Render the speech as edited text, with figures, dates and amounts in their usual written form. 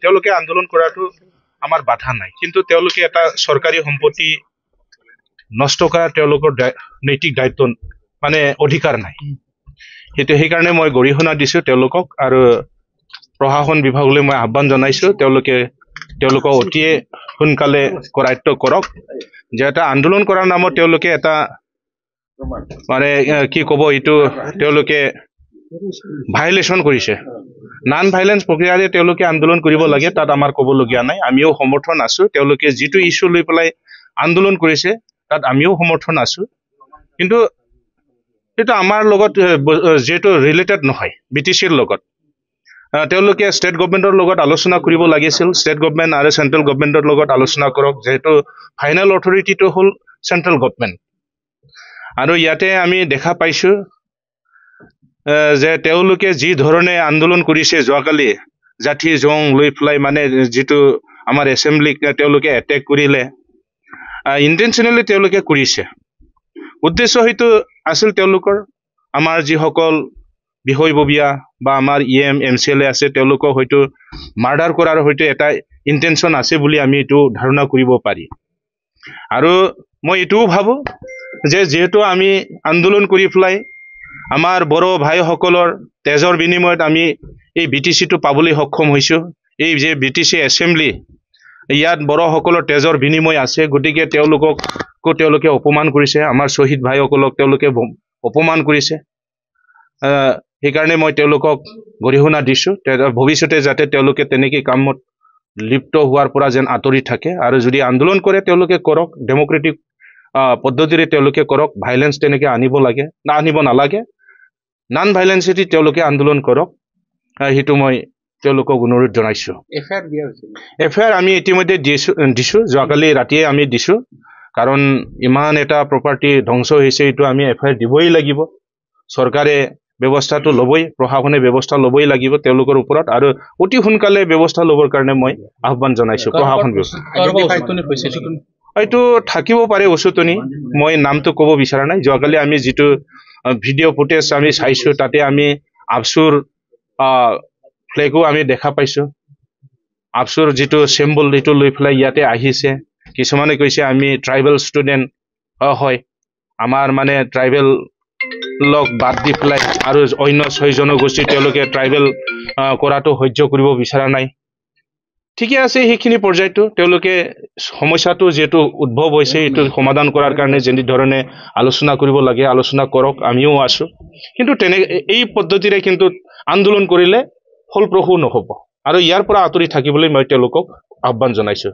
তেওঁলোকে আন্দোলন কৰাটো আমাৰ বাধা নাই, কিন্তু তেওঁলোকে এটা চৰকাৰী সম্পত্তি নষ্ট কৰা তেওঁলোকৰ নৈতিক দায়িত্ব মানে অধিকাৰ নাই। সেইকাৰণে মই গৰিহণা দিছো তেওঁলোকক, আৰু প্ৰশাসন বিভাগলৈ মই আহ্বান জনাইছো তেওঁলোকক অতি সোনকালে কৰায়ত্ব কৰক, যে এটা আন্দোলন কৰাৰ নামত তেওঁলোকে এটা মানে কি ক'ব, এইটো তেওঁলোকে ভাইলেশ্যন কৰিছে। নন ভাইলেন্স প্ৰক্ৰিয়াৰে তেওঁলোকে আন্দোলন কৰিব লাগে, তাত আমাৰ ক'বলগীয়া নাই। আমিও সমৰ্থন আছো, তেওঁলোকে যিটো ইছ্যু লৈ পেলাই আন্দোলন কৰিছে তাত আমিও সমৰ্থন আছো, কিন্তু এইটো আমাৰ লগত যিহেতু ৰিলেটেড নহয় BTCৰ লগত। তেওঁলোকে ষ্টেট গভৰ্ণমেণ্টৰ লগত আলোচনা কৰিব লাগিছিল, ষ্টেট গভৰ্ণমেণ্ট আৰু চেণ্ট্ৰেল গভৰ্ণমেণ্টৰ লগত আলোচনা কৰক, যিহেতু ফাইনেল অথৰিটিটো হ'ল চেণ্ট্ৰেল গভৰ্ণমেণ্ট। আৰু ইয়াতে আমি দেখা পাইছো যে তেওঁলোকে যি ধৰণে আন্দোলন কৰিছে যোৱাকালি, জাঠি জং লৈ পেলাই মানে যিটো আমাৰ এছেম্বলিক তেওঁলোকে এটেক কৰিলে, ইণ্টেনশ্যনেলি তেওঁলোকে কৰিছে। উদ্দেশ্য হয়তো আছিল তেওঁলোকৰ, আমাৰ যিসকল বিষয়ববীয়া বা আমাৰ EM MCLA আছে তেওঁলোকক হয়তো মাৰ্ডাৰ কৰাৰ হয়তো এটা ইণ্টেনশ্যন আছে বুলি আমি এইটো ধাৰণা কৰিব পাৰি। আৰু মই এইটোও ভাবোঁ যে যিহেতু আমি আন্দোলন কৰি পেলাই আমাৰ বড়ো ভাইসকলৰ তেজৰ বিনিময়ত আমি এই BTCটো পাবলৈ সক্ষম হৈছোঁ, এই যে BTC এছেম্বলি ইয়াত বড়োসকলৰ তেজৰ বিনিময় আছে, গতিকে তেওঁলোকে অপমান কৰিছে, আমাৰ শ্বহীদ ভাইসকলক তেওঁলোকে অপমান কৰিছে। সেইকাৰণে মই তেওঁলোকক গৰিহণা দিছোঁ, ভৱিষ্যতে যাতে তেওঁলোকে তেনেকৈ কামত লিপ্ত হোৱাৰ পৰা যেন আঁতৰি থাকে, আৰু যদি আন্দোলন কৰে তেওঁলোকে কৰক, ডেম'ক্ৰেটিক পদ্ধতিৰে তেওঁলোকে কৰক, ভাইলেন্স তেনেকৈ আনিব নালাগে, নন ভাইলেন্সেদি তেওঁলোকে আন্দোলন কৰক, সেইটো মই তেওঁলোকক অনুৰোধ জনাইছোঁ। FIR আমি ইতিমধ্যে দিছোঁ, যোৱাকালি ৰাতিয়ে আমি দিছোঁ, কাৰণ ইমান এটা প্ৰপাৰ্টি ধ্বংস হৈছে, এইটো আমি FIR দিবই লাগিব। চৰকাৰে ব্যৱস্থাটো ল'বই, প্ৰশাসনে ব্যৱস্থা ল'বই লাগিব তেওঁলোকৰ ওপৰত, আৰু অতি সোনকালে ব্যৱস্থা ল'বৰ কাৰণে মই আহ্বান জনাইছোঁ প্ৰশাসন ব্যৱস্থা। হয়তো থাকিব পাৰে উচতনি, মই নামটো ক'ব বিচৰা নাই। যোৱাকালি আমি যিটো ভিডিঅ' ফুটেজ আমি চাইছোঁ, তাতে আমি আফচুৰ ফ্লেগো আমি দেখা পাইছোঁ, আফচুৰ যিটো চিম্বল সেইটো লৈ পেলাই ইয়াতে আহিছে। কিছুমানে কৈছে আমি ট্ৰাইবেল ষ্টুডেণ্ট হয়, আমাৰ মানে ট্ৰাইবেলক বাদ দি পেলাই আৰু অন্য 6 জনগোষ্ঠী তেওঁলোকে ট্ৰাইবেল কৰাটো সহ্য কৰিব বিচৰা নাই। ঠিকে আছে, সেইখিনি পৰ্যায়তো তেওঁলোকে সমস্যাটো যিহেতু উদ্ভৱ হৈছে এইটো সমাধান কৰাৰ কাৰণে যেনেধৰণে আলোচনা কৰিব লাগে আলোচনা কৰক, আমিও আছোঁ। কিন্তু এই পদ্ধতিৰে কিন্তু আন্দোলন কৰিলে ফলপ্ৰসূ নহ'ব, আৰু ইয়াৰ পৰা আঁতৰি থাকিবলৈ মই তেওঁলোকক আহ্বান জনাইছোঁ।